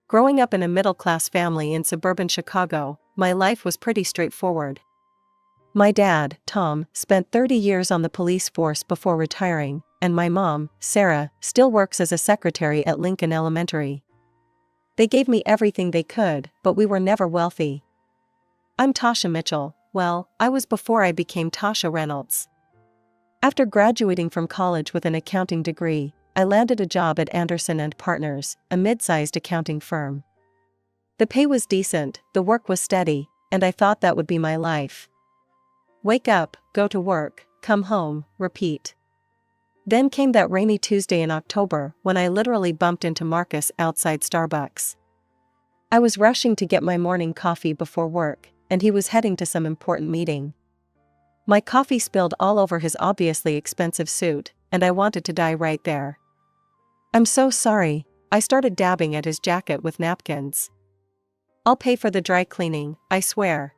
Growing up in a middle-class family in suburban Chicago, my life was pretty straightforward. My dad, Tom, spent 30 years on the police force before retiring, and my mom, Sarah, still works as a secretary at Lincoln Elementary. They gave me everything they could, but we were never wealthy. I'm Tasha Mitchell. Well, I was before I became Tasha Reynolds. After graduating from college with an accounting degree, I landed a job at Anderson & Partners, a mid-sized accounting firm. The pay was decent, the work was steady, and I thought that would be my life. Wake up, go to work, come home, repeat. Then came that rainy Tuesday in October when I literally bumped into Marcus outside Starbucks. I was rushing to get my morning coffee before work, and he was heading to some important meeting. My coffee spilled all over his obviously expensive suit, and I wanted to die right there. "I'm so sorry," I started dabbing at his jacket with napkins. "I'll pay for the dry cleaning, I swear."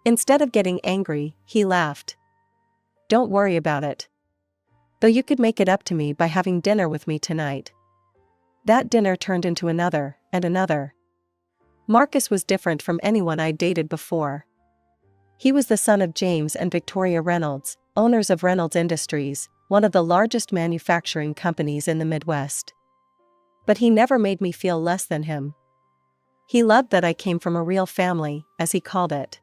Instead of getting angry, he laughed. "Don't worry about it. Though you could make it up to me by having dinner with me tonight." That dinner turned into another, and another. Marcus was different from anyone I'd dated before. He was the son of James and Victoria Reynolds, owners of Reynolds Industries, one of the largest manufacturing companies in the Midwest. But he never made me feel less than him. He loved that I came from a real family, as he called it.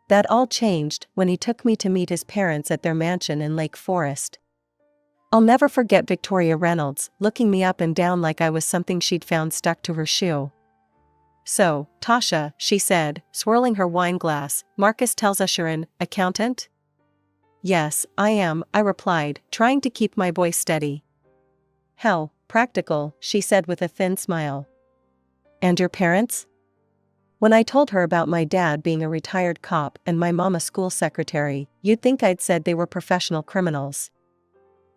That all changed when he took me to meet his parents at their mansion in Lake Forest. I'll never forget Victoria Reynolds looking me up and down like I was something she'd found stuck to her shoe. "So, Tasha," she said, swirling her wine glass, "Marcus tells us you're an accountant?" "Yes, I am," I replied, trying to keep my voice steady. "How practical," she said with a thin smile. "And your parents?" When I told her about my dad being a retired cop and my mom a school secretary, you'd think I'd said they were professional criminals.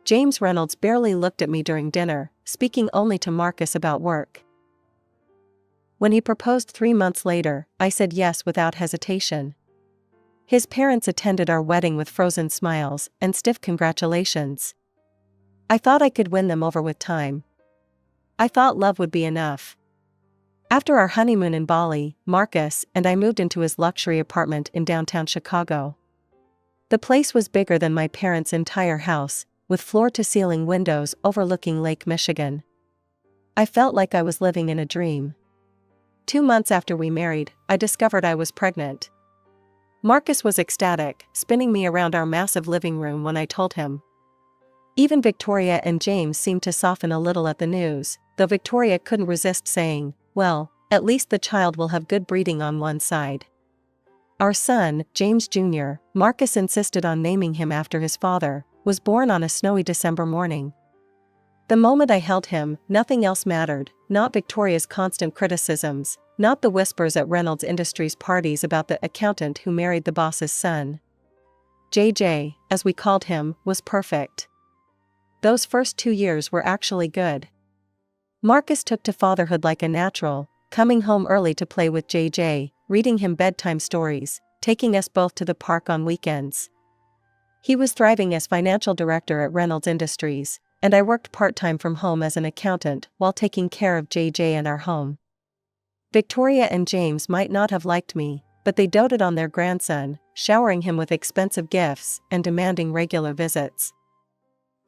James Reynolds barely looked at me during dinner, speaking only to Marcus about work. When he proposed 3 months later, I said yes without hesitation. His parents attended our wedding with frozen smiles and stiff congratulations. I thought I could win them over with time. I thought love would be enough. After our honeymoon in Bali, Marcus and I moved into his luxury apartment in downtown Chicago. The place was bigger than my parents' entire house, with floor-to-ceiling windows overlooking Lake Michigan. I felt like I was living in a dream. 2 months after we married, I discovered I was pregnant. Marcus was ecstatic, spinning me around our massive living room when I told him. Even Victoria and James seemed to soften a little at the news, though Victoria couldn't resist saying, "Well, at least the child will have good breeding on one side." Our son, James Jr., Marcus insisted on naming him after his father, was born on a snowy December morning. The moment I held him, nothing else mattered, not Victoria's constant criticisms, not the whispers at Reynolds Industries parties about the accountant who married the boss's son. JJ, as we called him, was perfect. Those first 2 years were actually good. Marcus took to fatherhood like a natural, coming home early to play with JJ, reading him bedtime stories, taking us both to the park on weekends. He was thriving as financial director at Reynolds Industries, and I worked part-time from home as an accountant while taking care of JJ and our home. Victoria and James might not have liked me, but they doted on their grandson, showering him with expensive gifts and demanding regular visits.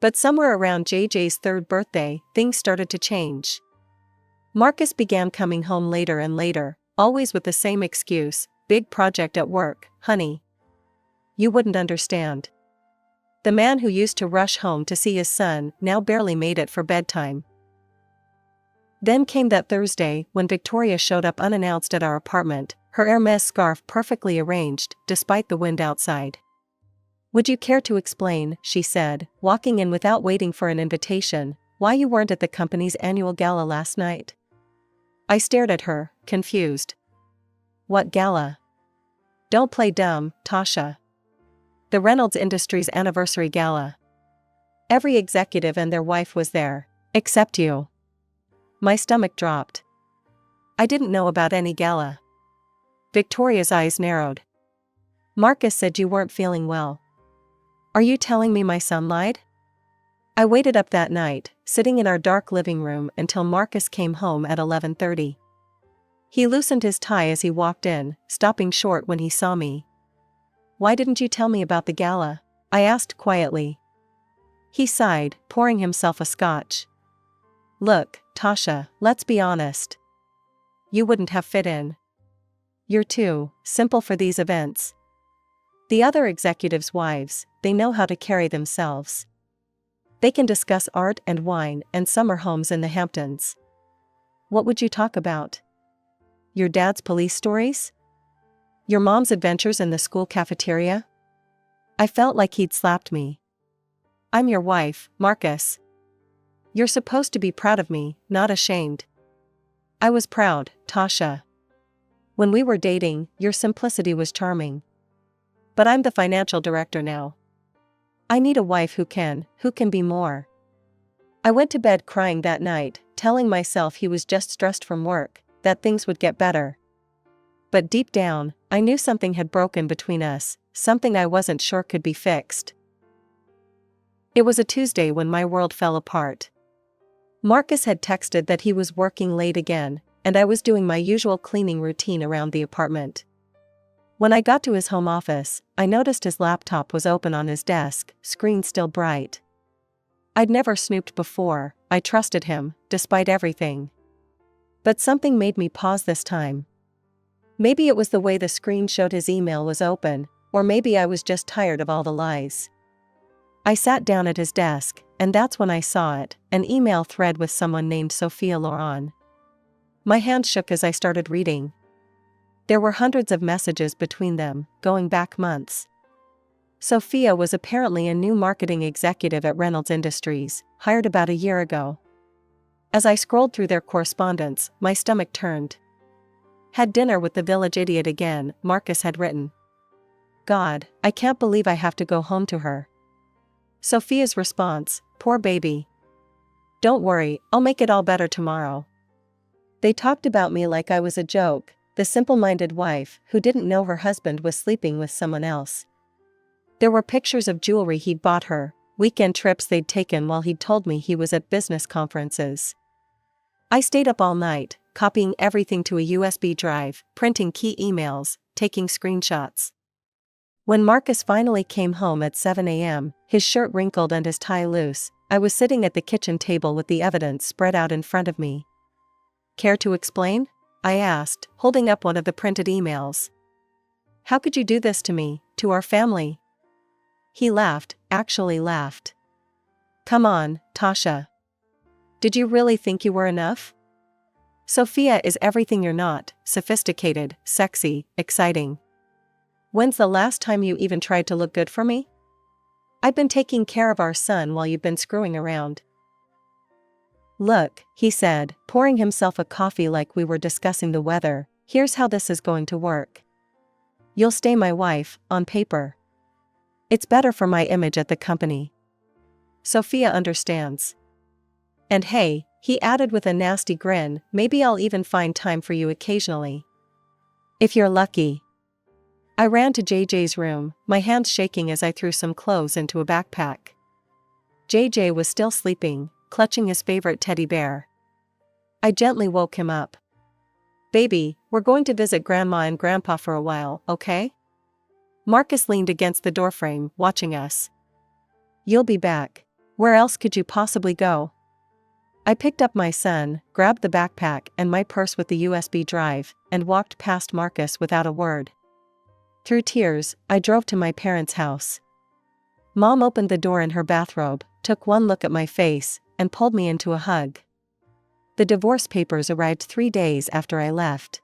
But somewhere around JJ's 3rd birthday, things started to change. Marcus began coming home later and later, always with the same excuse, "Big project at work, honey." You wouldn't understand. The man who used to rush home to see his son now barely made it for bedtime. Then came that Thursday when Victoria showed up unannounced at our apartment, her Hermes scarf perfectly arranged, despite the wind outside. "Would you care to explain," she said, walking in without waiting for an invitation, "why you weren't at the company's annual gala last night?" I stared at her, confused. "What gala?" "Don't play dumb, Tasha. The Reynolds Industries anniversary gala. Every executive and their wife was there, except you." My stomach dropped. I didn't know about any gala. Victoria's eyes narrowed. "Marcus said you weren't feeling well." "Are you telling me my son lied?" I waited up that night, sitting in our dark living room until Marcus came home at 11:30. He loosened his tie as he walked in, stopping short when he saw me. "Why didn't you tell me about the gala?" I asked quietly. He sighed, pouring himself a scotch. "Look, Tasha, let's be honest. You wouldn't have fit in. You're too simple for these events. The other executives' wives, they know how to carry themselves. They can discuss art and wine and summer homes in the Hamptons. What would you talk about? Your dad's police stories? Your mom's adventures in the school cafeteria?" I felt like he'd slapped me. "I'm your wife, Marcus. You're supposed to be proud of me, not ashamed." I was proud, Tasha. When we were dating, your simplicity was charming. But I'm the financial director now. I need a wife who can be more. I went to bed crying that night, telling myself he was just stressed from work, that things would get better. But deep down, I knew something had broken between us, something I wasn't sure could be fixed. It was a Tuesday when my world fell apart. Marcus had texted that he was working late again, and I was doing my usual cleaning routine around the apartment. When I got to his home office, I noticed his laptop was open on his desk, screen still bright. I'd never snooped before, I trusted him, despite everything. But something made me pause this time. Maybe it was the way the screen showed his email was open, or maybe I was just tired of all the lies. I sat down at his desk, and that's when I saw it, an email thread with someone named Sophia Loran. My hand shook as I started reading. There were hundreds of messages between them, going back months. Sophia was apparently a new marketing executive at Reynolds Industries, hired about a year ago. As I scrolled through their correspondence, my stomach turned. "Had dinner with the village idiot again," Marcus had written. "God, I can't believe I have to go home to her." Sophia's response, "Poor baby. Don't worry, I'll make it all better tomorrow." They talked about me like I was a joke, the simple-minded wife who didn't know her husband was sleeping with someone else. There were pictures of jewelry he'd bought her, weekend trips they'd taken while he'd told me he was at business conferences. I stayed up all night, copying everything to a USB drive, printing key emails, taking screenshots. When Marcus finally came home at 7 a.m., his shirt wrinkled and his tie loose, I was sitting at the kitchen table with the evidence spread out in front of me. "Care to explain?" I asked, holding up one of the printed emails. "How could you do this to me, to our family?" He laughed, actually laughed. "Come on, Tasha. Did you really think you were enough? Sophia is everything you're not, sophisticated, sexy, exciting. When's the last time you even tried to look good for me? I've been taking care of our son while you've been screwing around." "Look," he said, pouring himself a coffee like we were discussing the weather, "here's how this is going to work. You'll stay my wife, on paper. It's better for my image at the company. Sophia understands. And hey," he added with a nasty grin, "maybe I'll even find time for you occasionally. If you're lucky." I ran to JJ's room, my hands shaking as I threw some clothes into a backpack. JJ was still sleeping, clutching his favorite teddy bear. I gently woke him up. "Baby, we're going to visit Grandma and Grandpa for a while, okay?" Marcus leaned against the doorframe, watching us. "You'll be back. Where else could you possibly go?" I picked up my son, grabbed the backpack and my purse with the USB drive, and walked past Marcus without a word. Through tears, I drove to my parents' house. Mom opened the door in her bathrobe, took one look at my face, and pulled me into a hug. The divorce papers arrived 3 days after I left.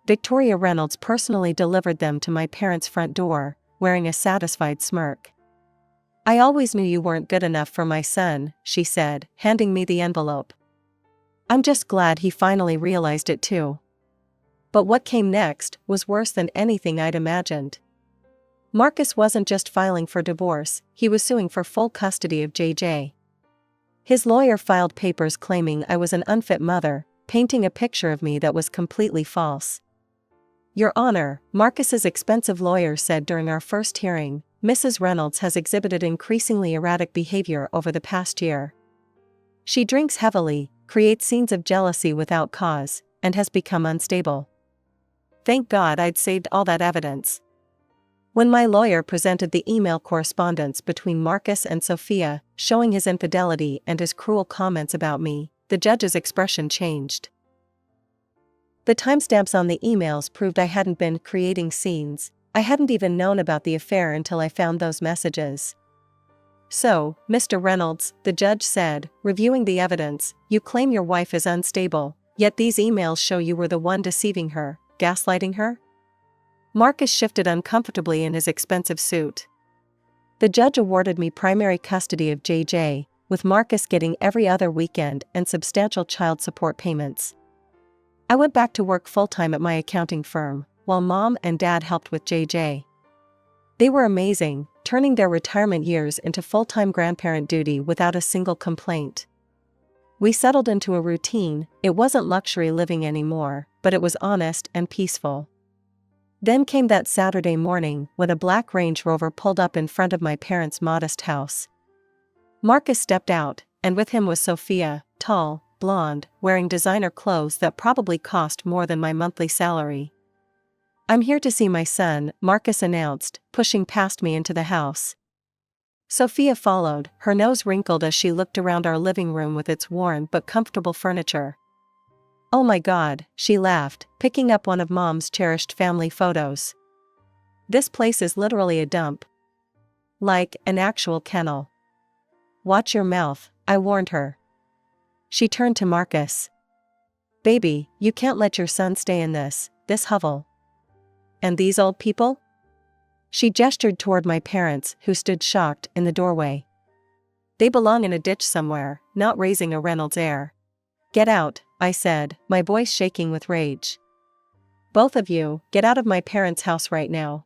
Victoria Reynolds personally delivered them to my parents' front door, wearing a satisfied smirk. "I always knew you weren't good enough for my son," she said, handing me the envelope. I'm just glad he finally realized it too. But what came next was worse than anything I'd imagined. Marcus wasn't just filing for divorce, he was suing for full custody of JJ. His lawyer filed papers claiming I was an unfit mother, painting a picture of me that was completely false. "Your Honor," Marcus's expensive lawyer said during our first hearing, "Mrs. Reynolds has exhibited increasingly erratic behavior over the past year. She drinks heavily, creates scenes of jealousy without cause, and has become unstable. Thank God I'd saved all that evidence. When my lawyer presented the email correspondence between Marcus and Sophia, showing his infidelity and his cruel comments about me, the judge's expression changed. The timestamps on the emails proved I hadn't been creating scenes. I hadn't even known about the affair until I found those messages. So, Mr. Reynolds, the judge said, reviewing the evidence, you claim your wife is unstable, yet these emails show you were the one deceiving her, gaslighting her? Marcus shifted uncomfortably in his expensive suit. The judge awarded me primary custody of JJ, with Marcus getting every other weekend and substantial child support payments. I went back to work full-time at my accounting firm, while Mom and Dad helped with JJ. They were amazing, turning their retirement years into full-time grandparent duty without a single complaint. We settled into a routine. It wasn't luxury living anymore, but it was honest and peaceful. Then came that Saturday morning when a black Range Rover pulled up in front of my parents' modest house. Marcus stepped out, and with him was Sophia, tall, blonde, wearing designer clothes that probably cost more than my monthly salary. I'm here to see my son, Marcus announced, pushing past me into the house. Sophia followed, her nose wrinkled as she looked around our living room with its worn but comfortable furniture. Oh my God, she laughed, picking up one of Mom's cherished family photos. This place is literally a dump. Like an actual kennel. Watch your mouth, I warned her. She turned to Marcus. Baby, you can't let your son stay in this hovel. And these old people? She gestured toward my parents, who stood shocked in the doorway. They belong in a ditch somewhere, not raising a Reynolds heir. Get out, I said, my voice shaking with rage. Both of you, get out of my parents' house right now.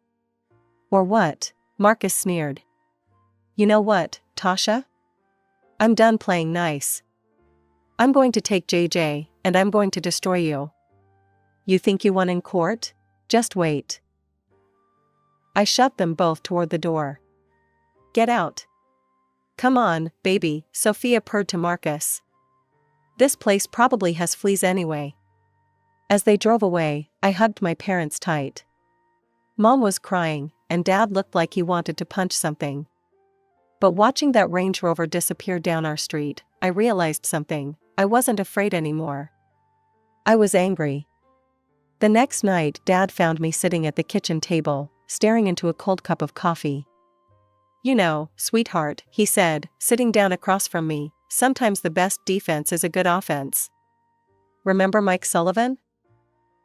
Or what? Marcus sneered. You know what, Tasha? I'm done playing nice. I'm going to take JJ, and I'm going to destroy you. You think you won in court? Just wait. I shoved them both toward the door. Get out. Come on, baby, Sophia purred to Marcus. This place probably has fleas anyway. As they drove away, I hugged my parents tight. Mom was crying, and Dad looked like he wanted to punch something. But watching that Range Rover disappear down our street, I realized something. I wasn't afraid anymore. I was angry. The next night, Dad found me sitting at the kitchen table, staring into a cold cup of coffee. You know, sweetheart, he said, sitting down across from me, sometimes the best defense is a good offense. Remember Mike Sullivan?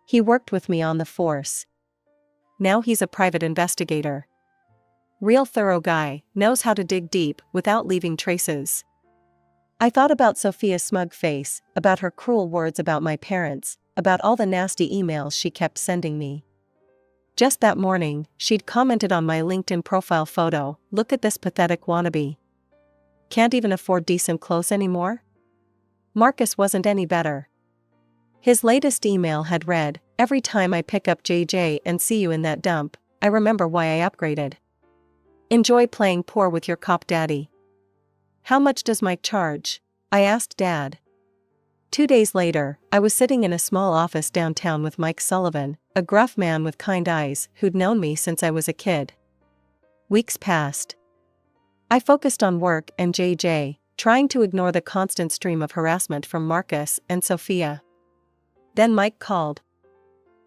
He worked with me on the force. Now he's a private investigator. Real thorough guy, knows how to dig deep without leaving traces. I thought about Sophia's smug face, about her cruel words about my parents, about all the nasty emails she kept sending me. Just that morning, she'd commented on my LinkedIn profile photo, look at this pathetic wannabe. Can't even afford decent clothes anymore? Marcus wasn't any better. His latest email had read, every time I pick up JJ and see you in that dump, I remember why I upgraded. Enjoy playing poor with your cop daddy. How much does Mike charge? I asked Dad. 2 days later, I was sitting in a small office downtown with Mike Sullivan, a gruff man with kind eyes who'd known me since I was a kid. Weeks passed. I focused on work and JJ, trying to ignore the constant stream of harassment from Marcus and Sophia. Then Mike called.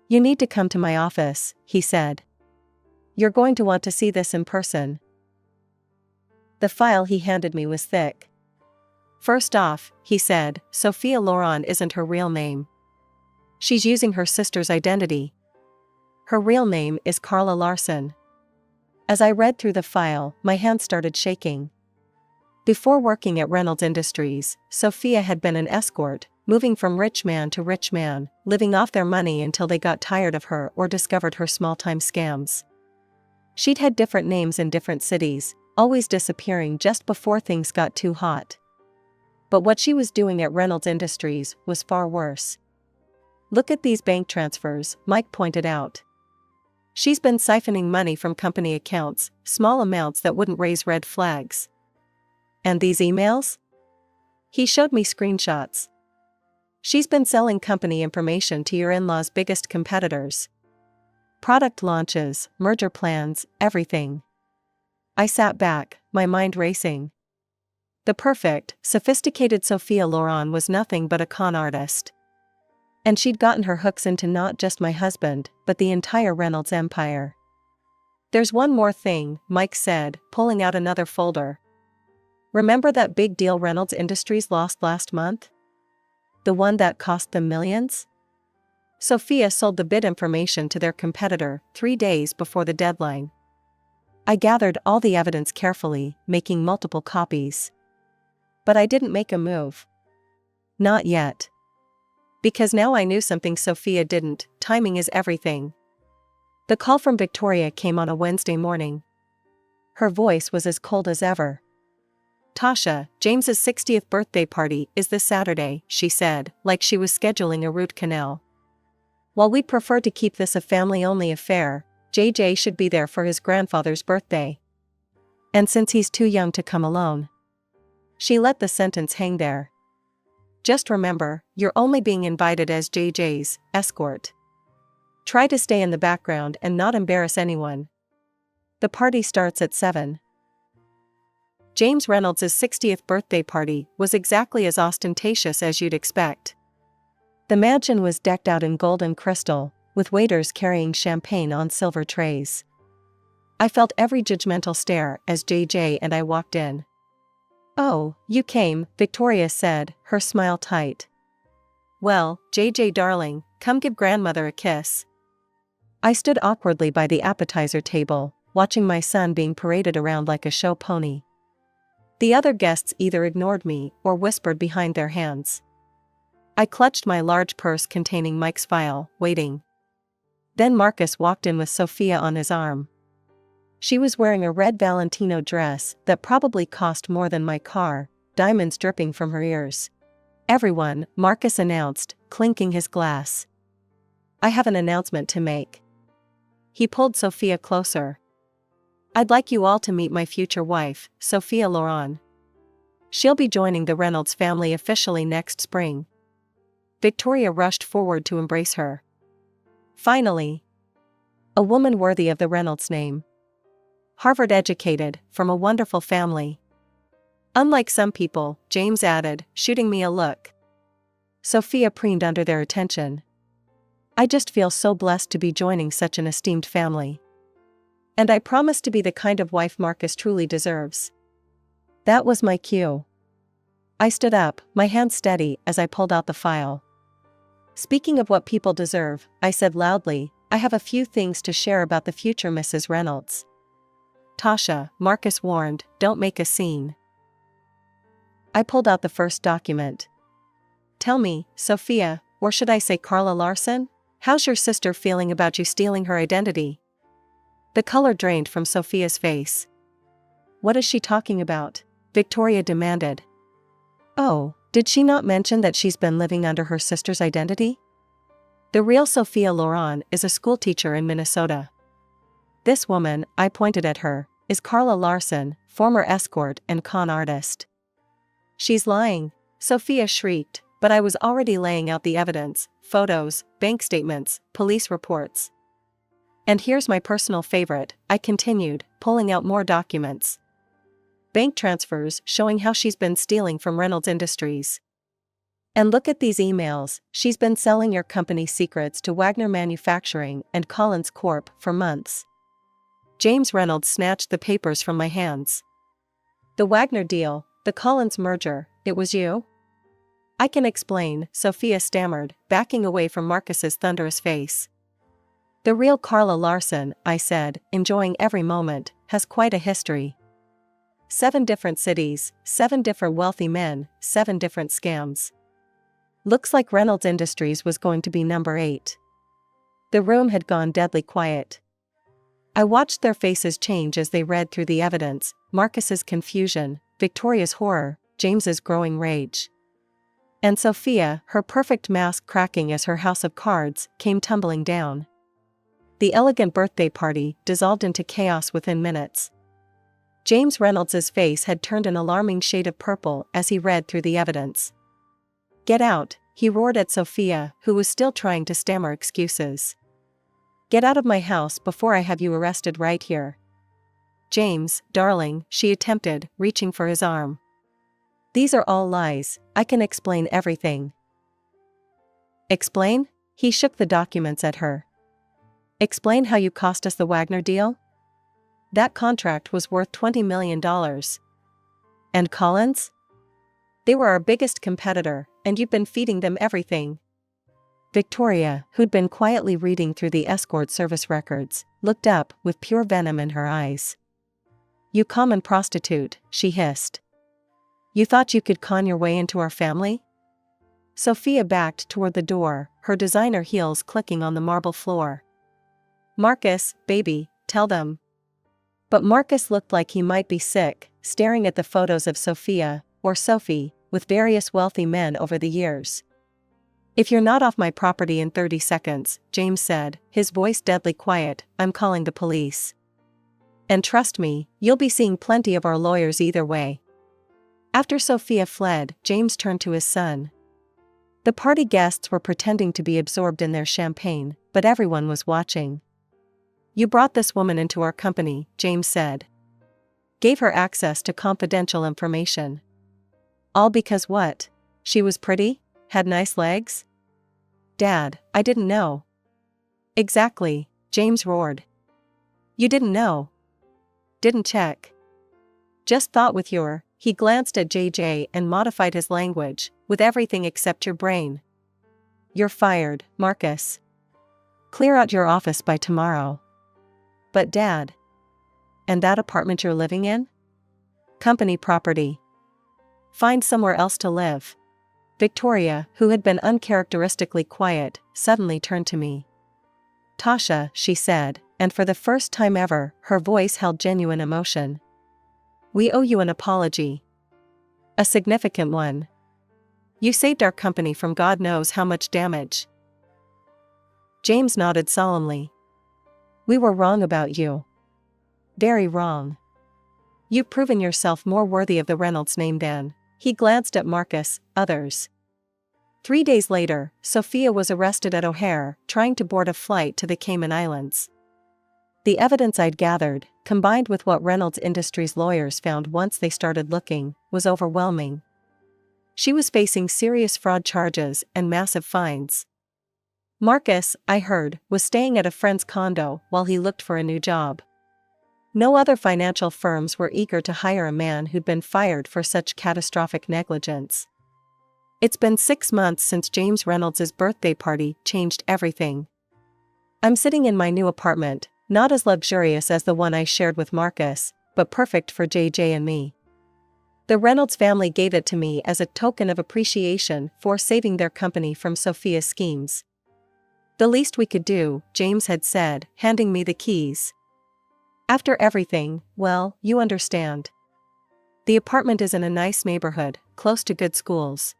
You need to come to my office, he said. You're going to want to see this in person. The file he handed me was thick. First off, he said, Sophia Loren isn't her real name. She's using her sister's identity. Her real name is Carla Larson. As I read through the file, my hands started shaking. Before working at Reynolds Industries, Sophia had been an escort, moving from rich man to rich man, living off their money until they got tired of her or discovered her small-time scams. She'd had different names in different cities, always disappearing just before things got too hot. But what she was doing at Reynolds Industries was far worse. Look at these bank transfers, Mike pointed out. She's been siphoning money from company accounts, small amounts that wouldn't raise red flags. And these emails? He showed me screenshots. She's been selling company information to your in-laws' biggest competitors. Product launches, merger plans, everything. I sat back, my mind racing. The perfect, sophisticated Sophia Loren was nothing but a con artist. And she'd gotten her hooks into not just my husband, but the entire Reynolds empire. There's one more thing, Mike said, pulling out another folder. Remember that big deal Reynolds Industries lost last month? The one that cost them millions? Sophia sold the bid information to their competitor 3 days before the deadline. I gathered all the evidence carefully, making multiple copies. But I didn't make a move. Not yet. Because now I knew something Sophia didn't. Timing is everything. The call from Victoria came on a Wednesday morning. Her voice was as cold as ever. Tasha, James's 60th birthday party is this Saturday, she said, like she was scheduling a root canal. While we'd prefer to keep this a family-only affair, JJ should be there for his grandfather's birthday. And since he's too young to come alone. She let the sentence hang there. Just remember, you're only being invited as JJ's escort. Try to stay in the background and not embarrass anyone. The party starts at 7. James Reynolds' 60th birthday party was exactly as ostentatious as you'd expect. The mansion was decked out in gold and crystal, with waiters carrying champagne on silver trays. I felt every judgmental stare as JJ and I walked in. "Oh, you came," Victoria said, her smile tight. "Well, JJ darling, come give grandmother a kiss." I stood awkwardly by the appetizer table, watching my son being paraded around like a show pony. The other guests either ignored me or whispered behind their hands. I clutched my large purse containing Mike's file, waiting. Then Marcus walked in with Sophia on his arm. She was wearing a red Valentino dress that probably cost more than my car, diamonds dripping from her ears. "Everyone," Marcus announced, clinking his glass. "I have an announcement to make." He pulled Sophia closer. "I'd like you all to meet my future wife, Sophia Loren. She'll be joining the Reynolds family officially next spring." Victoria rushed forward to embrace her. Finally. A woman worthy of the Reynolds name. Harvard educated, from a wonderful family. Unlike some people, James added, shooting me a look. Sophia preened under their attention. "I just feel so blessed to be joining such an esteemed family. And I promise to be the kind of wife Marcus truly deserves." That was my cue. I stood up, my hand steady as I pulled out the file. "Speaking of what people deserve," I said loudly, "I have a few things to share about the future Mrs. Reynolds." "Tasha," Marcus warned, "don't make a scene." I pulled out the first document. "Tell me, Sophia, or should I say Carla Larson? How's your sister feeling about you stealing her identity?" The color drained from Sophia's face. "What is she talking about?" Victoria demanded. "Oh, did she not mention that she's been living under her sister's identity? The real Sophia Loren is a schoolteacher in Minnesota. This woman," I pointed at her, "is Carla Larson, former escort and con artist." "She's lying," Sophia shrieked, but I was already laying out the evidence, photos, bank statements, police reports. "And here's my personal favorite," I continued, pulling out more documents. "Bank transfers showing how she's been stealing from Reynolds Industries. And look at these emails, she's been selling your company's secrets to Wagner Manufacturing and Collins Corp. For months." James Reynolds snatched the papers from my hands. "The Wagner deal, the Collins merger, it was you?" "I can explain," Sophia stammered, backing away from Marcus's thunderous face. "The real Carla Larson," I said, enjoying every moment, "has quite a history. 7 different cities, 7 different wealthy men, 7 different scams. Looks like Reynolds Industries was going to be number 8. The room had gone deadly quiet. I watched their faces change as they read through the evidence, Marcus's confusion, Victoria's horror, James's growing rage. And Sophia, her perfect mask cracking as her house of cards came tumbling down. The elegant birthday party dissolved into chaos within minutes. James Reynolds's face had turned an alarming shade of purple as he read through the evidence. "Get out," he roared at Sophia, who was still trying to stammer excuses. "Get out of my house before I have you arrested right here." "James, darling," she attempted, reaching for his arm. "These are all lies. I can explain everything." "Explain?" He shook the documents at her. "Explain how you cost us the Wagner deal? That contract was worth $20 million. And Collins? They were our biggest competitor, and you've been feeding them everything." Victoria, who'd been quietly reading through the escort service records, looked up with pure venom in her eyes. "You common prostitute," she hissed. "You thought you could con your way into our family?" Sophia backed toward the door, her designer heels clicking on the marble floor. "Marcus, baby, tell them." But Marcus looked like he might be sick, staring at the photos of Sophia, or Sophie, with various wealthy men over the years. "If you're not off my property in 30 seconds, James said, his voice deadly quiet, "I'm calling the police. And trust me, you'll be seeing plenty of our lawyers either way." After Sophia fled, James turned to his son. The party guests were pretending to be absorbed in their champagne, but everyone was watching. "You brought this woman into our company," James said. "Gave her access to confidential information. All because what? She was pretty? Had nice legs?" "Dad, I didn't know." "Exactly," James roared. "You didn't know? Didn't check? Just thought with your..." He glanced at JJ and modified his language, "with everything except your brain. You're fired, Marcus. Clear out your office by tomorrow." "But Dad..." "And that apartment you're living in? Company property. Find somewhere else to live." Victoria, who had been uncharacteristically quiet, suddenly turned to me. "Tasha," she said, and for the first time ever, her voice held genuine emotion. "We owe you an apology. A significant one. You saved our company from God knows how much damage." James nodded solemnly. "We were wrong about you. Very wrong. You've proven yourself more worthy of the Reynolds name than..." He glanced at Marcus, "others." 3 days later, Sophia was arrested at O'Hare, trying to board a flight to the Cayman Islands. The evidence I'd gathered, combined with what Reynolds Industries lawyers found once they started looking, was overwhelming. She was facing serious fraud charges and massive fines. Marcus, I heard, was staying at a friend's condo while he looked for a new job. No other financial firms were eager to hire a man who'd been fired for such catastrophic negligence. It's been 6 months since James Reynolds' birthday party changed everything. I'm sitting in my new apartment, not as luxurious as the one I shared with Marcus, but perfect for JJ and me. The Reynolds family gave it to me as a token of appreciation for saving their company from Sophia's schemes. "The least we could do," James had said, handing me the keys. "After everything, well, you understand. The apartment is in a nice neighborhood, close to good schools.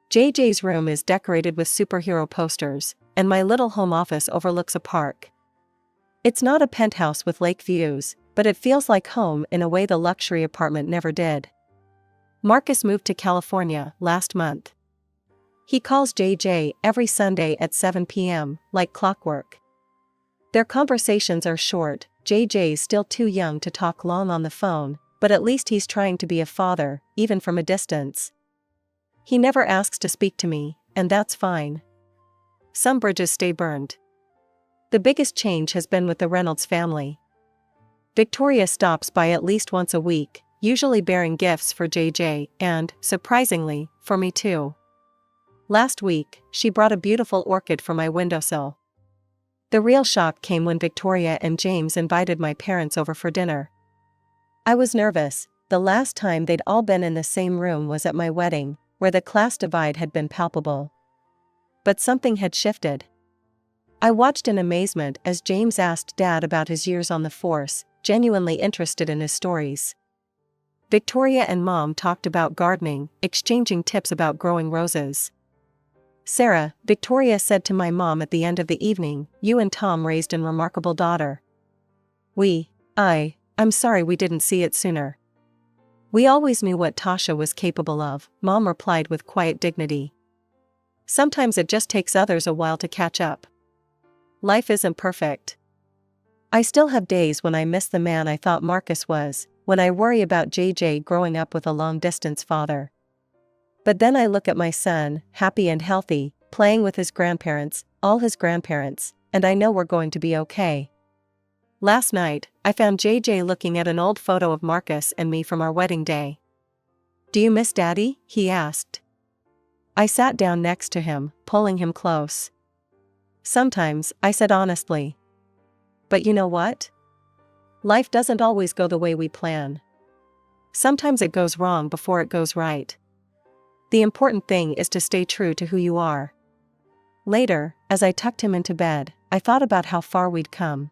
JJ's room is decorated with superhero posters, and my little home office overlooks a park. It's not a penthouse with lake views, but it feels like home in a way the luxury apartment never did." Marcus moved to California last month. He calls JJ every Sunday at 7 p.m., like clockwork. Their conversations are short. JJ's still too young to talk long on the phone, but at least he's trying to be a father, even from a distance. He never asks to speak to me, and that's fine. Some bridges stay burned. The biggest change has been with the Reynolds family. Victoria stops by at least once a week, usually bearing gifts for JJ and, surprisingly, for me too. Last week, she brought a beautiful orchid for my windowsill. The real shock came when Victoria and James invited my parents over for dinner. I was nervous. The last time they'd all been in the same room was at my wedding, where the class divide had been palpable. But something had shifted. I watched in amazement as James asked Dad about his years on the force, genuinely interested in his stories. Victoria and Mom talked about gardening, exchanging tips about growing roses. "Sarah," Victoria said to my mom at the end of the evening, "you and Tom raised a remarkable daughter." I I'm sorry we didn't see it sooner. We always knew what Tasha was capable of, Mom replied with quiet dignity. Sometimes it just takes others a while to catch up. Life isn't perfect. I still have days when I miss the man I thought Marcus was, when I worry about JJ growing up with a long-distance father. But then I look at my son, happy and healthy, playing with his grandparents, all his grandparents, and I know we're going to be okay. Last night, I found JJ looking at an old photo of Marcus and me from our wedding day. "Do you miss Daddy?" he asked. I sat down next to him, pulling him close. "Sometimes," I said honestly. "But you know what? Life doesn't always go the way we plan. Sometimes it goes wrong before it goes right. The important thing is to stay true to who you are." Later, as I tucked him into bed, I thought about how far we'd come.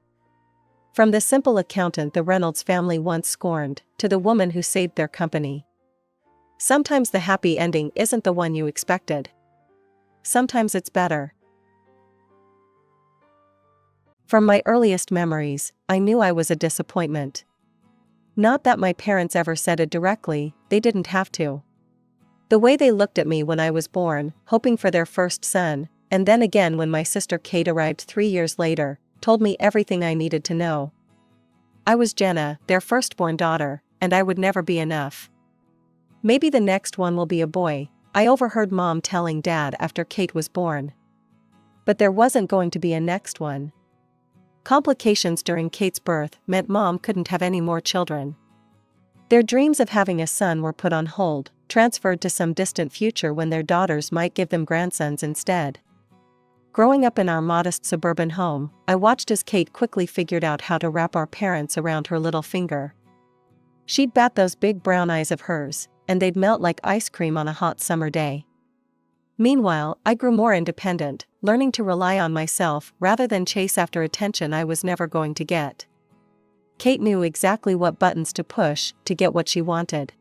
From the simple accountant the Reynolds family once scorned, to the woman who saved their company. Sometimes the happy ending isn't the one you expected. Sometimes it's better. From my earliest memories, I knew I was a disappointment. Not that my parents ever said it directly, they didn't have to. The way they looked at me when I was born, hoping for their first son, and then again when my sister Kate arrived 3 years later, told me everything I needed to know. I was Jenna, their firstborn daughter, and I would never be enough. "Maybe the next one will be a boy," I overheard Mom telling Dad after Kate was born. But there wasn't going to be a next one. Complications during Kate's birth meant Mom couldn't have any more children. Their dreams of having a son were put on hold, transferred to some distant future when their daughters might give them grandsons instead. Growing up in our modest suburban home, I watched as Kate quickly figured out how to wrap our parents around her little finger. She'd bat those big brown eyes of hers, and they'd melt like ice cream on a hot summer day. Meanwhile, I grew more independent, learning to rely on myself rather than chase after attention I was never going to get. Kate knew exactly what buttons to push to get what she wanted.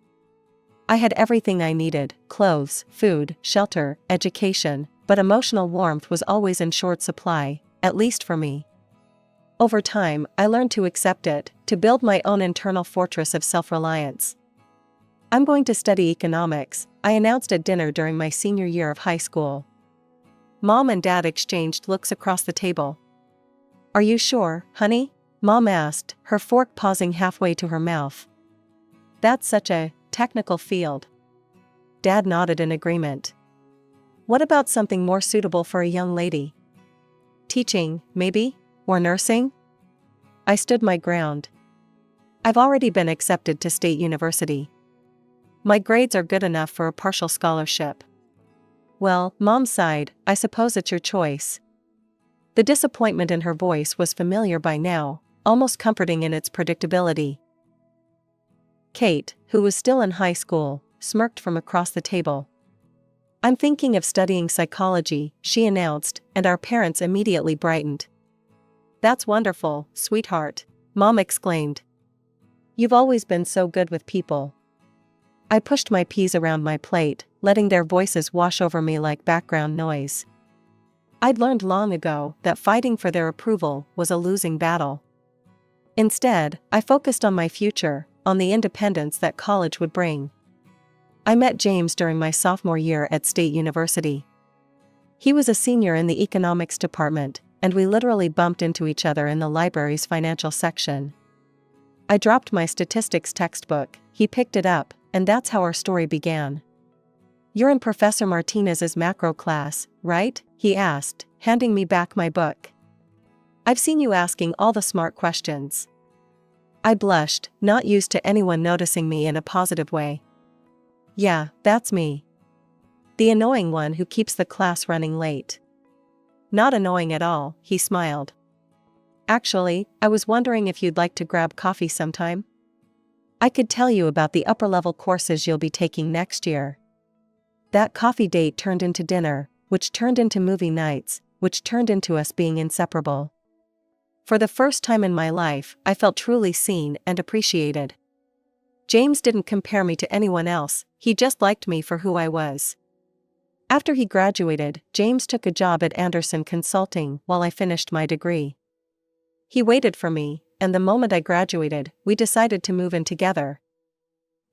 I had everything I needed: clothes, food, shelter, education, but emotional warmth was always in short supply, at least for me. Over time, I learned to accept it, to build my own internal fortress of self-reliance. "I'm going to study economics," I announced at dinner during my senior year of high school. Mom and Dad exchanged looks across the table. "Are you sure, honey?" Mom asked, her fork pausing halfway to her mouth. "That's such a technical field." Dad nodded in agreement. "What about something more suitable for a young lady?" "Teaching, maybe? Or nursing?" I stood my ground. "I've already been accepted to State University. My grades are good enough for a partial scholarship." "Well," Mom sighed, "I suppose it's your choice." The disappointment in her voice was familiar by now, almost comforting in its predictability. Kate, who was still in high school, smirked from across the table. "I'm thinking of studying psychology," she announced, and our parents immediately brightened. "That's wonderful, sweetheart," Mom exclaimed. "You've always been so good with people." I pushed my peas around my plate, letting their voices wash over me like background noise. I'd learned long ago that fighting for their approval was a losing battle. Instead, I focused on my future, on the independence that college would bring. I met James during my sophomore year at State University. He was a senior in the economics department, and we literally bumped into each other in the library's financial section. I dropped my statistics textbook, he picked it up, and that's how our story began. "You're in Professor Martinez's macro class, right?" he asked, handing me back my book. "I've seen you asking all the smart questions." I blushed, not used to anyone noticing me in a positive way. "Yeah, that's me. The annoying one who keeps the class running late." "Not annoying at all," he smiled. "Actually, I was wondering if you'd like to grab coffee sometime? I could tell you about the upper-level courses you'll be taking next year." That coffee date turned into dinner, which turned into movie nights, which turned into us being inseparable. For the first time in my life, I felt truly seen and appreciated. James didn't compare me to anyone else, he just liked me for who I was. After he graduated, James took a job at Anderson Consulting while I finished my degree. He waited for me, and the moment I graduated, we decided to move in together.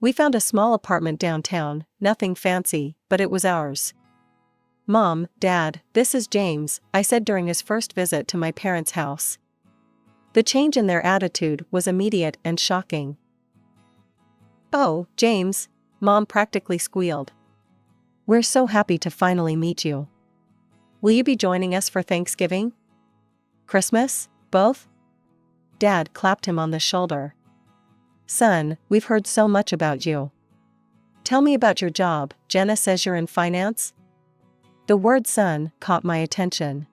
We found a small apartment downtown, nothing fancy, but it was ours. "Mom, Dad, this is James," I said during his first visit to my parents' house. The change in their attitude was immediate and shocking. "Oh, James," Mom practically squealed. "We're so happy to finally meet you. Will you be joining us for Thanksgiving? Christmas, both?" Dad clapped him on the shoulder. "Son, we've heard so much about you. Tell me about your job. Jenna says you're in finance?" The word son caught my attention.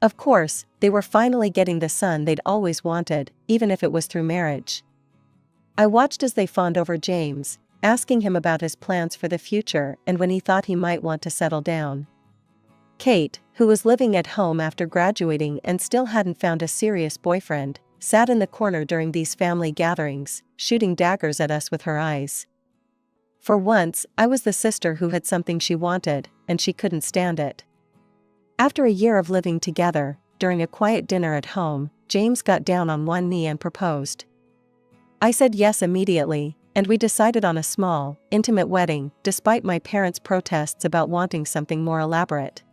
Of course, they were finally getting the son they'd always wanted, even if it was through marriage. I watched as they fawned over James, asking him about his plans for the future and when he thought he might want to settle down. Kate, who was living at home after graduating and still hadn't found a serious boyfriend, sat in the corner during these family gatherings, shooting daggers at us with her eyes. For once, I was the sister who had something she wanted, and she couldn't stand it. After a year of living together, during a quiet dinner at home, James got down on one knee and proposed. I said yes immediately, and we decided on a small, intimate wedding, despite my parents' protests about wanting something more elaborate.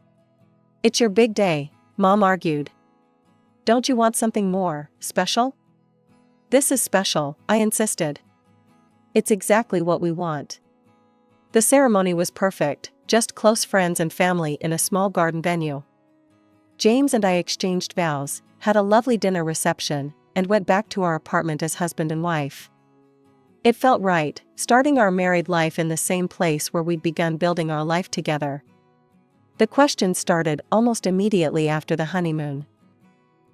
"It's your big day," Mom argued. "Don't you want something more special?" "This is special," I insisted. "It's exactly what we want." The ceremony was perfect, just close friends and family in a small garden venue. James and I exchanged vows, had a lovely dinner reception, and went back to our apartment as husband and wife. It felt right, starting our married life in the same place where we'd begun building our life together. The questions started almost immediately after the honeymoon.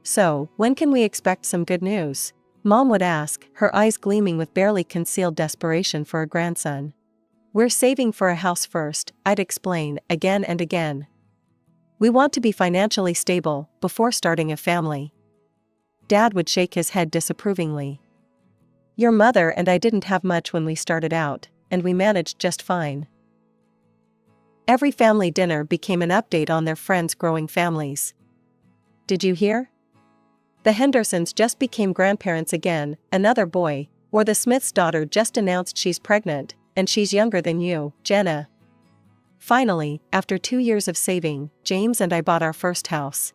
"So, when can we expect some good news?" Mom would ask, her eyes gleaming with barely concealed desperation for a grandson. "We're saving for a house first," I'd explain, again and again. "We want to be financially stable before starting a family." Dad would shake his head disapprovingly. "Your mother and I didn't have much when we started out, and we managed just fine." Every family dinner became an update on their friends' growing families. "Did you hear? The Hendersons just became grandparents again, another boy," or "the Smith's daughter just announced she's pregnant, and she's younger than you, Jenna." Finally, after 2 years of saving, James and I bought our first house.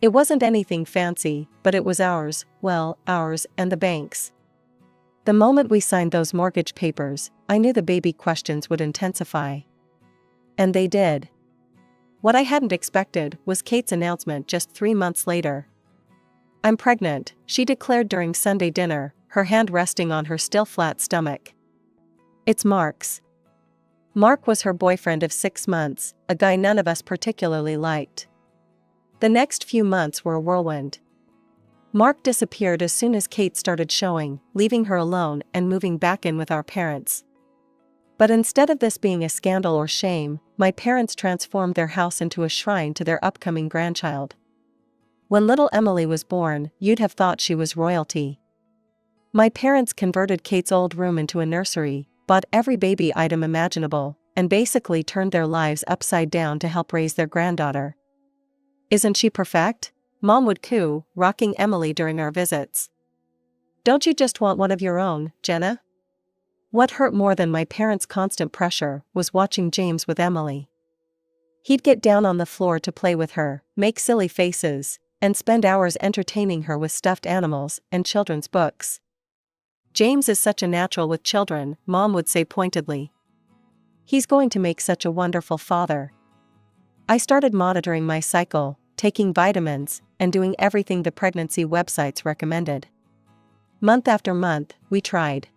It wasn't anything fancy, but it was ours, well, ours and the bank's. The moment we signed those mortgage papers, I knew the baby questions would intensify. And they did. What I hadn't expected was Kate's announcement just 3 months later. "I'm pregnant," she declared during Sunday dinner, her hand resting on her still flat stomach. "It's Mark's." Mark was her boyfriend of 6 months, a guy none of us particularly liked. The next few months were a whirlwind. Mark disappeared as soon as Kate started showing, leaving her alone and moving back in with our parents. But instead of this being a scandal or shame, my parents transformed their house into a shrine to their upcoming grandchild. When little Emily was born, you'd have thought she was royalty. My parents converted Kate's old room into a nursery, bought every baby item imaginable, and basically turned their lives upside down to help raise their granddaughter. "Isn't she perfect?" Mom would coo, rocking Emily during our visits. "Don't you just want one of your own, Jenna?" What hurt more than my parents' constant pressure was watching James with Emily. He'd get down on the floor to play with her, make silly faces, and spend hours entertaining her with stuffed animals and children's books. "James is such a natural with children," Mom would say pointedly. "He's going to make such a wonderful father." I started monitoring my cycle, taking vitamins, and doing everything the pregnancy websites recommended. Month after month, we tried.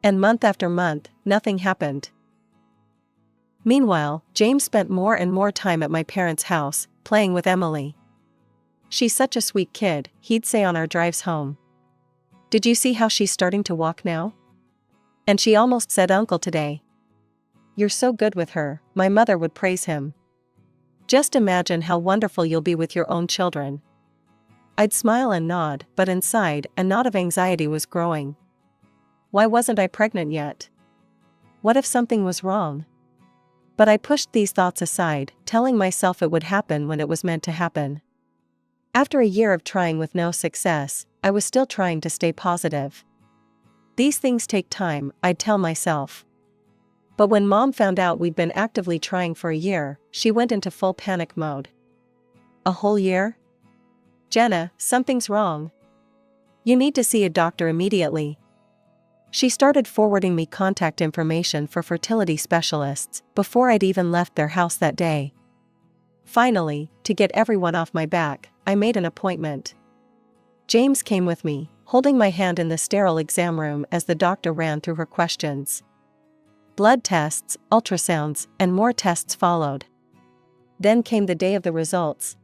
And month after month, nothing happened. Meanwhile, James spent more and more time at my parents' house, playing with Emily. "She's such a sweet kid," he'd say on our drives home. "Did you see how she's starting to walk now? And she almost said uncle today." "You're so good with her," my mother would praise him. "Just imagine how wonderful you'll be with your own children." I'd smile and nod, but inside, a knot of anxiety was growing. Why wasn't I pregnant yet? What if something was wrong? But I pushed these thoughts aside, telling myself it would happen when it was meant to happen. After a year of trying with no success, I was still trying to stay positive. These things take time, I'd tell myself. But when Mom found out we'd been actively trying for a year, she went into full panic mode. A whole year? Jenna, something's wrong. You need to see a doctor immediately. She started forwarding me contact information for fertility specialists before I'd even left their house that day. Finally, to get everyone off my back, I made an appointment. James came with me, holding my hand in the sterile exam room as the doctor ran through her questions. Blood tests, ultrasounds, and more tests followed. Then came the day of the results.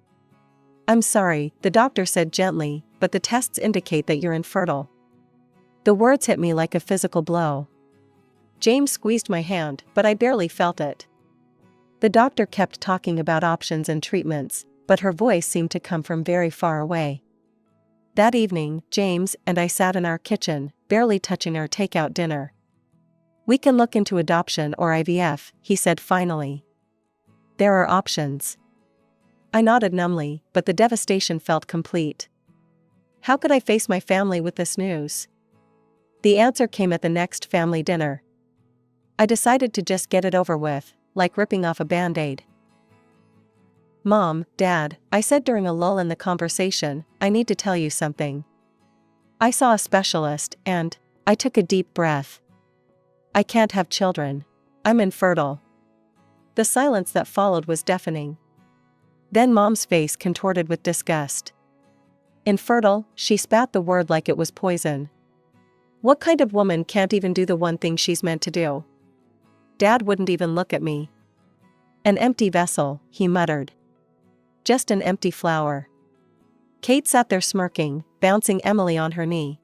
I'm sorry, the doctor said gently, but the tests indicate that you're infertile. The words hit me like a physical blow. James squeezed my hand, but I barely felt it. The doctor kept talking about options and treatments, but her voice seemed to come from very far away. That evening, James and I sat in our kitchen, barely touching our takeout dinner. We can look into adoption or IVF, he said finally. There are options. I nodded numbly, but the devastation felt complete. How could I face my family with this news? The answer came at the next family dinner. I decided to just get it over with, like ripping off a band-aid. Mom, Dad, I said during a lull in the conversation, I need to tell you something. I saw a specialist and I took a deep breath. I can't have children. I'm infertile. The silence that followed was deafening. Then Mom's face contorted with disgust. Infertile, she spat the word like it was poison. What kind of woman can't even do the one thing she's meant to do? Dad wouldn't even look at me. An empty vessel, he muttered. Just an empty flower. Kate sat there smirking, bouncing Emily on her knee.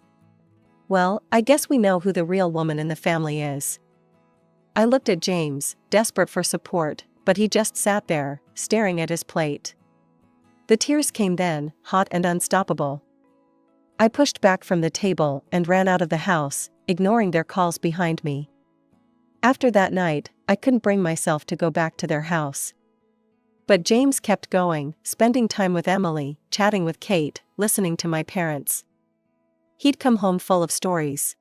Well, I guess we know who the real woman in the family is. I looked at James, desperate for support, but he just sat there, staring at his plate. The tears came then, hot and unstoppable. I pushed back from the table and ran out of the house, ignoring their calls behind me. After that night, I couldn't bring myself to go back to their house. But James kept going, spending time with Emily, chatting with Kate, listening to my parents. He'd come home full of stories.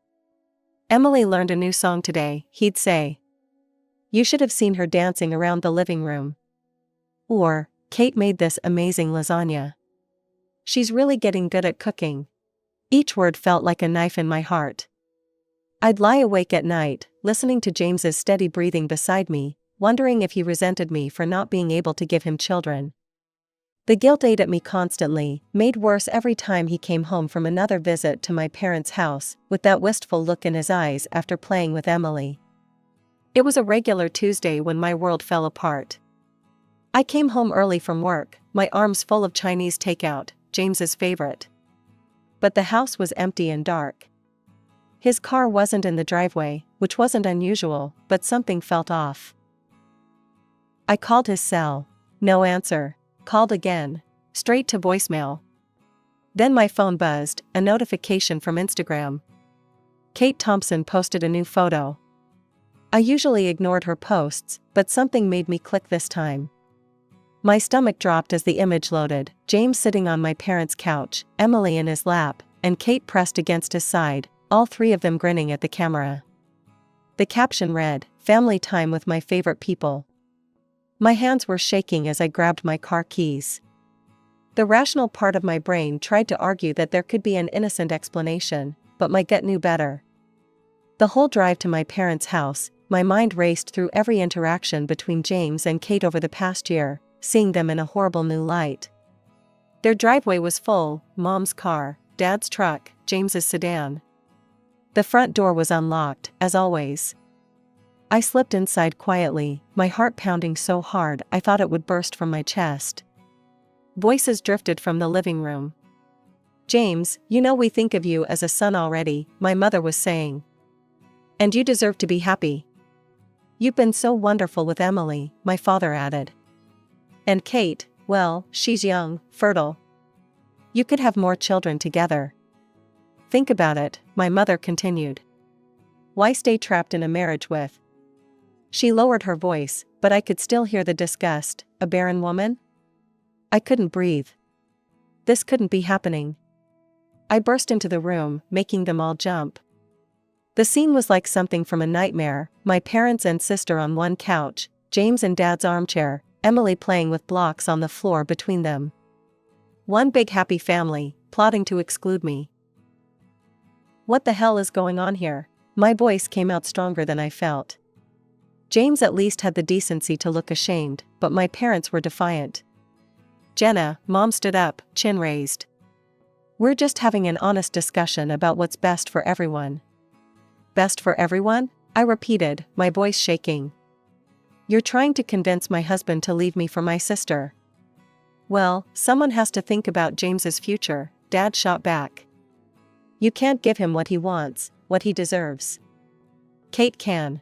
Emily learned a new song today, he'd say. You should have seen her dancing around the living room. Or, Kate made this amazing lasagna. She's really getting good at cooking. Each word felt like a knife in my heart. I'd lie awake at night, listening to James's steady breathing beside me, wondering if he resented me for not being able to give him children. The guilt ate at me constantly, made worse every time he came home from another visit to my parents' house, with that wistful look in his eyes after playing with Emily. It was a regular Tuesday when my world fell apart. I came home early from work, my arms full of Chinese takeout, James's favorite. But the house was empty and dark. His car wasn't in the driveway, which wasn't unusual, but something felt off. I called his cell. No answer. Called again. Straight to voicemail. Then my phone buzzed, a notification from Instagram. Kate Thompson posted a new photo. I usually ignored her posts, but something made me click this time. My stomach dropped as the image loaded, James sitting on my parents' couch, Emily in his lap, and Kate pressed against his side, all three of them grinning at the camera. The caption read, "Family time with my favorite people." My hands were shaking as I grabbed my car keys. The rational part of my brain tried to argue that there could be an innocent explanation, but my gut knew better. The whole drive to my parents' house, my mind raced through every interaction between James and Kate over the past year, seeing them in a horrible new light. Their driveway was full, Mom's car, Dad's truck, James's sedan. The front door was unlocked, as always. I slipped inside quietly, my heart pounding so hard I thought it would burst from my chest. Voices drifted from the living room. "James, you know we think of you as a son already," my mother was saying. "And you deserve to be happy. You've been so wonderful with Emily," my father added. "And Kate, well, she's young, fertile. You could have more children together. Think about it," my mother continued. "Why stay trapped in a marriage with—" She lowered her voice, but I could still hear the disgust. "A barren woman?" I couldn't breathe. This couldn't be happening. I burst into the room, making them all jump. The scene was like something from a nightmare, my parents and sister on one couch, James in Dad's armchair, Emily playing with blocks on the floor between them. One big happy family, plotting to exclude me. What the hell is going on here? My voice came out stronger than I felt. James at least had the decency to look ashamed, but my parents were defiant. Jenna, Mom stood up, chin raised. We're just having an honest discussion about what's best for everyone. Best for everyone? I repeated, my voice shaking. You're trying to convince my husband to leave me for my sister. Well, someone has to think about James's future, Dad shot back. You can't give him what he wants, what he deserves. Kate can.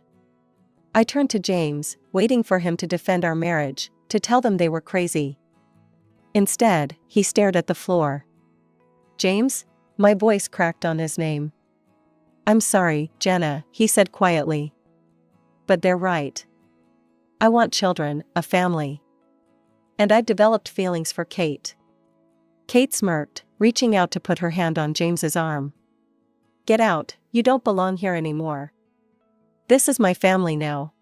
I turned to James, waiting for him to defend our marriage, to tell them they were crazy. Instead, he stared at the floor. James? My voice cracked on his name. I'm sorry, Jenna, he said quietly. But they're right. I want children, a family. And I've developed feelings for Kate. Kate smirked, reaching out to put her hand on James's arm. Get out, you don't belong here anymore. This is my family now.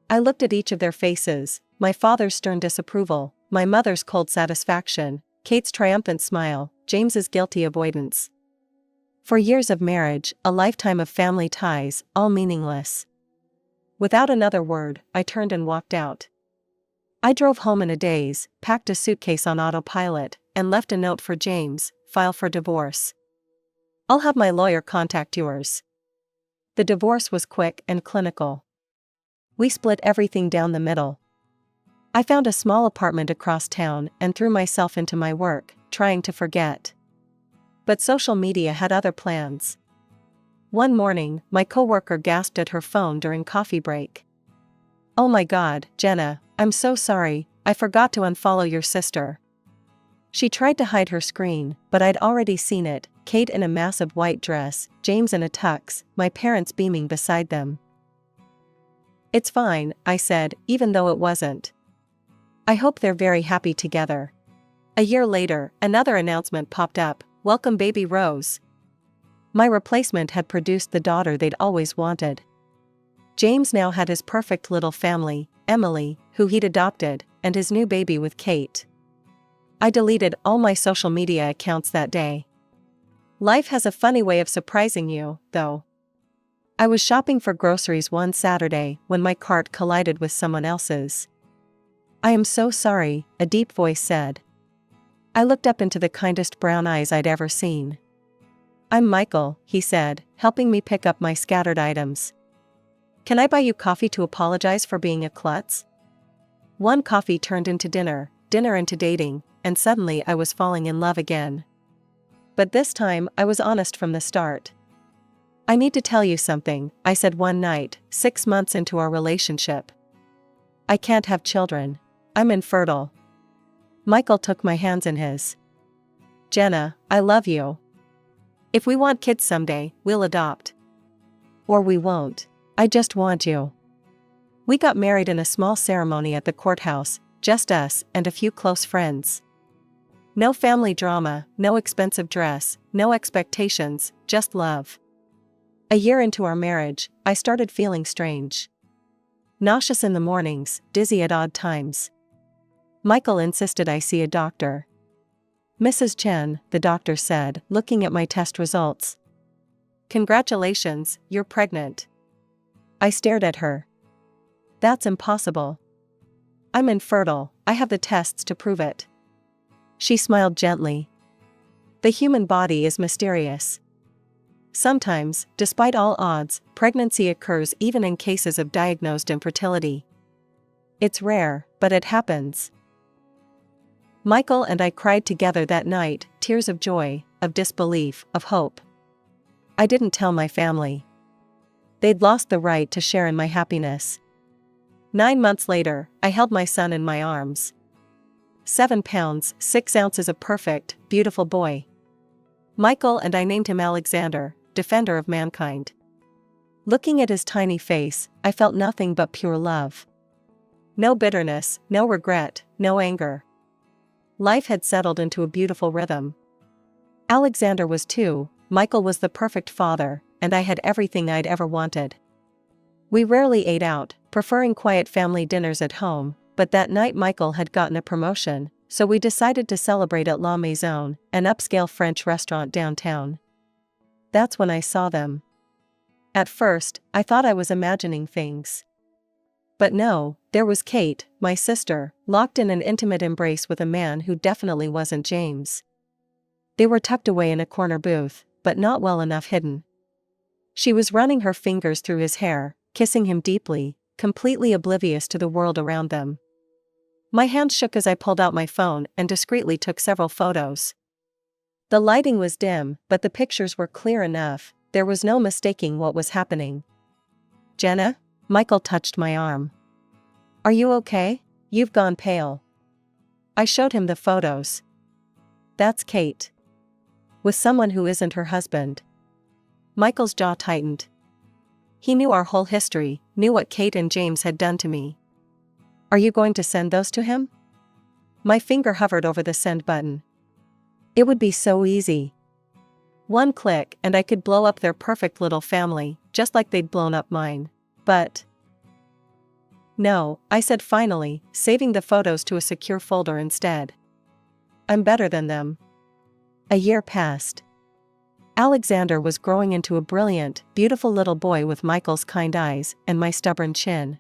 I looked at each of their faces, my father's stern disapproval, my mother's cold satisfaction, Kate's triumphant smile, James's guilty avoidance. For years of marriage, a lifetime of family ties, all meaningless. Without another word, I turned and walked out. I drove home in a daze, packed a suitcase on autopilot, and left a note for James, file for divorce. I'll have my lawyer contact yours. The divorce was quick and clinical. We split everything down the middle. I found a small apartment across town and threw myself into my work, trying to forget. But social media had other plans. One morning, my coworker gasped at her phone during coffee break. Oh my God, Jenna, I'm so sorry, I forgot to unfollow your sister. She tried to hide her screen, but I'd already seen it, Kate in a massive white dress, James in a tux, my parents beaming beside them. It's fine, I said, even though it wasn't. I hope they're very happy together. A year later, another announcement popped up, welcome baby Rose. My replacement had produced the daughter they'd always wanted. James now had his perfect little family, Emily, who he'd adopted, and his new baby with Kate. I deleted all my social media accounts that day. Life has a funny way of surprising you, though. I was shopping for groceries one Saturday when my cart collided with someone else's. I am so sorry, a deep voice said. I looked up into the kindest brown eyes I'd ever seen. I'm Michael, he said, helping me pick up my scattered items. Can I buy you coffee to apologize for being a klutz? One coffee turned into dinner, dinner into dating, and suddenly I was falling in love again. But this time I was honest from the start. I need to tell you something, I said one night, 6 months into our relationship. I can't have children. I'm infertile. Michael took my hands in his. Jenna, I love you. If we want kids someday, we'll adopt. Or we won't. I just want you. We got married in a small ceremony at the courthouse, just us and a few close friends. No family drama, no expensive dress, no expectations, just love. A year into our marriage, I started feeling strange. Nauseous in the mornings, dizzy at odd times. Michael insisted I see a doctor. Mrs. Chen, the doctor said, looking at my test results. Congratulations, you're pregnant. I stared at her. That's impossible. I'm infertile, I have the tests to prove it. She smiled gently. The human body is mysterious. Sometimes, despite all odds, pregnancy occurs even in cases of diagnosed infertility. It's rare, but it happens. Michael and I cried together that night, tears of joy, of disbelief, of hope. I didn't tell my family. They'd lost the right to share in my happiness. 9 months later, I held my son in my arms. 7 pounds, 6 ounces of perfect, beautiful boy. Michael and I named him Alexander, defender of mankind. Looking at his tiny face, I felt nothing but pure love. No bitterness, no regret, no anger. Life had settled into a beautiful rhythm. Alexander was too. Michael was the perfect father, and I had everything I'd ever wanted. We rarely ate out, preferring quiet family dinners at home, but that night Michael had gotten a promotion, so we decided to celebrate at La Maison, an upscale French restaurant downtown. That's when I saw them. At first, I thought I was imagining things. But no, there was Kate, my sister, locked in an intimate embrace with a man who definitely wasn't James. They were tucked away in a corner booth, but not well enough hidden. She was running her fingers through his hair, kissing him deeply, completely oblivious to the world around them. My hand shook as I pulled out my phone and discreetly took several photos. The lighting was dim, but the pictures were clear enough. There was no mistaking what was happening. "Jenna?" Michael touched my arm. "Are you okay? You've gone pale." I showed him the photos. "That's Kate. With someone who isn't her husband." Michael's jaw tightened. He knew our whole history, knew what Kate and James had done to me. "Are you going to send those to him?" My finger hovered over the send button. It would be so easy. One click and I could blow up their perfect little family, just like they'd blown up mine. But no, I said finally, saving the photos to a secure folder instead. I'm better than them. A year passed. Alexander was growing into a brilliant, beautiful little boy with Michael's kind eyes and my stubborn chin.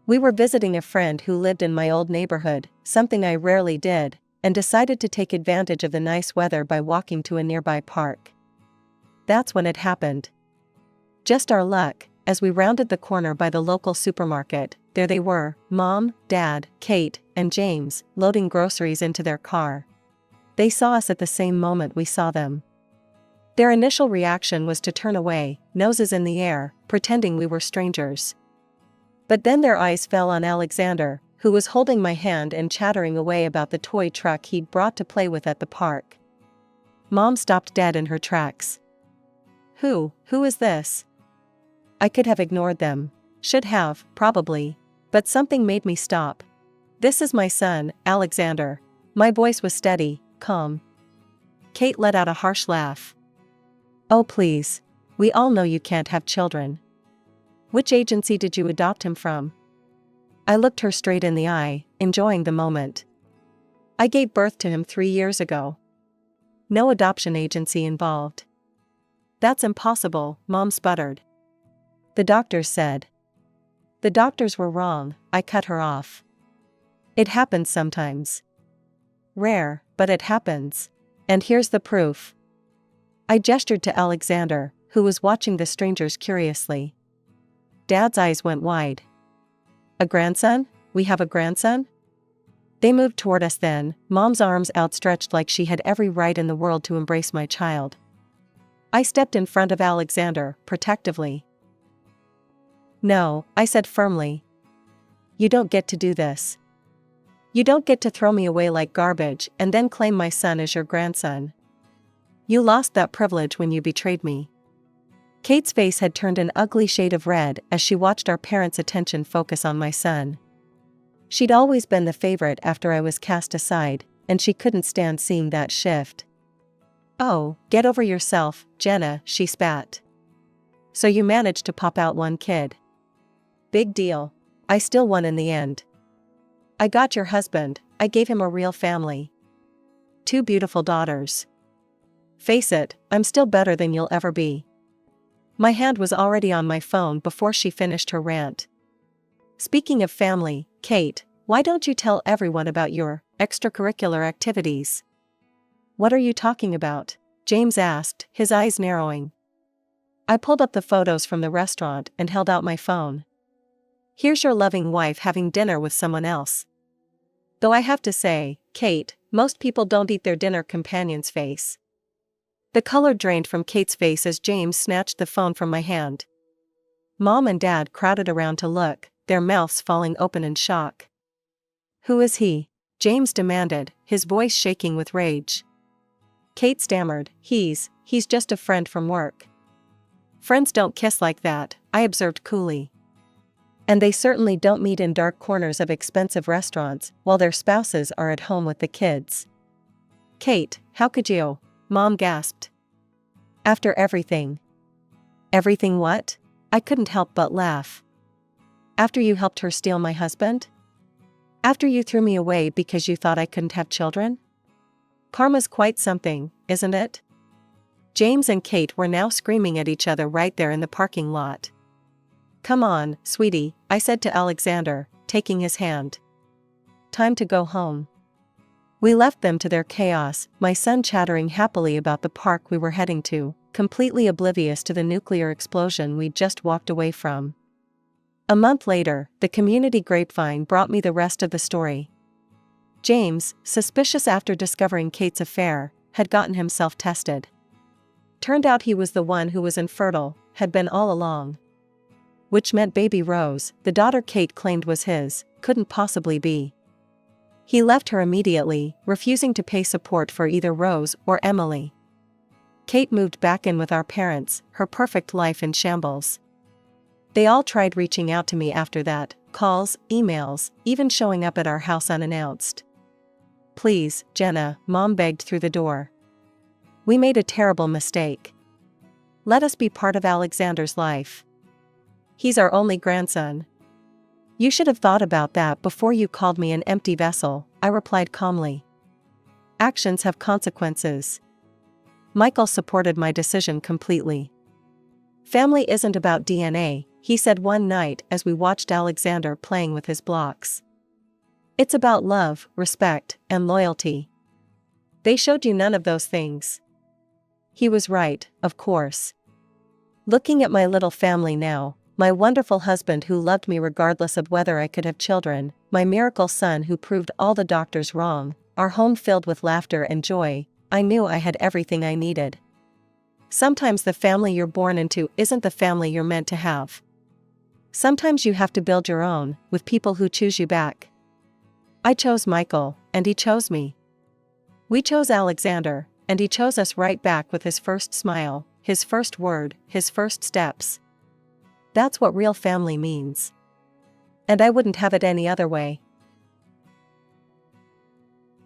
We were visiting a friend who lived in my old neighborhood, something I rarely did, and decided to take advantage of the nice weather by walking to a nearby park. That's when it happened. Just our luck, as we rounded the corner by the local supermarket, there they were, Mom, Dad, Kate, and James, loading groceries into their car. They saw us at the same moment we saw them. Their initial reaction was to turn away, noses in the air, pretending we were strangers. But then their eyes fell on Alexander, who was holding my hand and chattering away about the toy truck he'd brought to play with at the park. Mom stopped dead in her tracks. Who is this?" I could have ignored them. Should have, probably. But something made me stop. "This is my son, Alexander." My voice was steady, calm. Kate let out a harsh laugh. "Oh please. We all know you can't have children. Which agency did you adopt him from?" I looked her straight in the eye, enjoying the moment. "I gave birth to him 3 years ago. No adoption agency involved." "That's impossible," Mom sputtered. "The doctors said." "The doctors were wrong," I cut her off. "It happens sometimes. Rare, but it happens. And here's the proof." I gestured to Alexander, who was watching the strangers curiously. Dad's eyes went wide. "A grandson? We have a grandson?" They moved toward us then, Mom's arms outstretched like she had every right in the world to embrace my child. I stepped in front of Alexander, protectively. "No," I said firmly. "You don't get to do this. You don't get to throw me away like garbage and then claim my son as your grandson. You lost that privilege when you betrayed me." Kate's face had turned an ugly shade of red as she watched our parents' attention focus on my son. She'd always been the favorite after I was cast aside, and she couldn't stand seeing that shift. "Oh, get over yourself, Jenna," she spat. "So you managed to pop out one kid. Big deal. I still won in the end. I got your husband, I gave him a real family. 2 beautiful daughters. Face it, I'm still better than you'll ever be." My hand was already on my phone before she finished her rant. "Speaking of family, Kate, why don't you tell everyone about your extracurricular activities?" "What are you talking about?" James asked, his eyes narrowing. I pulled up the photos from the restaurant and held out my phone. "Here's your loving wife having dinner with someone else." Though I have to say, Kate, most people don't eat their dinner companion's face. The color drained from Kate's face as James snatched the phone from my hand. Mom and Dad crowded around to look, their mouths falling open in shock. "Who is he?" James demanded, his voice shaking with rage. Kate stammered, He's just a friend from work." "Friends don't kiss like that," I observed coolly. "And they certainly don't meet in dark corners of expensive restaurants while their spouses are at home with the kids." "Kate, how could you?" Mom gasped. After everything. Everything what? I couldn't help but laugh. After you helped her steal my husband? After you threw me away because you thought I couldn't have children? Karma's quite something, isn't it? James and Kate were now screaming at each other right there in the parking lot. Come on, sweetie, I said to Alexander, taking his hand. Time to go home. We left them to their chaos, my son chattering happily about the park we were heading to, completely oblivious to the nuclear explosion we'd just walked away from. A month later, the community grapevine brought me the rest of the story. James, suspicious after discovering Kate's affair, had gotten himself tested. Turned out he was the one who was infertile, had been all along. Which meant baby Rose, the daughter Kate claimed was his, couldn't possibly be. He left her immediately, refusing to pay support for either Rose or Emily. Kate moved back in with our parents, her perfect life in shambles. They all tried reaching out to me after that, calls, emails, even showing up at our house unannounced. Please, Jenna, Mom begged through the door. We made a terrible mistake. Let us be part of Alexander's life. He's our only grandson. You should have thought about that before you called me an empty vessel, I replied calmly. Actions have consequences. Michael supported my decision completely. Family isn't about DNA, he said one night as we watched Alexander playing with his blocks. It's about love, respect, and loyalty. They showed you none of those things. He was right, of course. Looking at my little family now, my wonderful husband who loved me regardless of whether I could have children, my miracle son who proved all the doctors wrong, our home filled with laughter and joy, I knew I had everything I needed. Sometimes the family you're born into isn't the family you're meant to have. Sometimes you have to build your own, with people who choose you back. I chose Michael, and he chose me. We chose Alexander, and he chose us right back with his first smile, his first word, his first steps. That's what real family means. And I wouldn't have it any other way.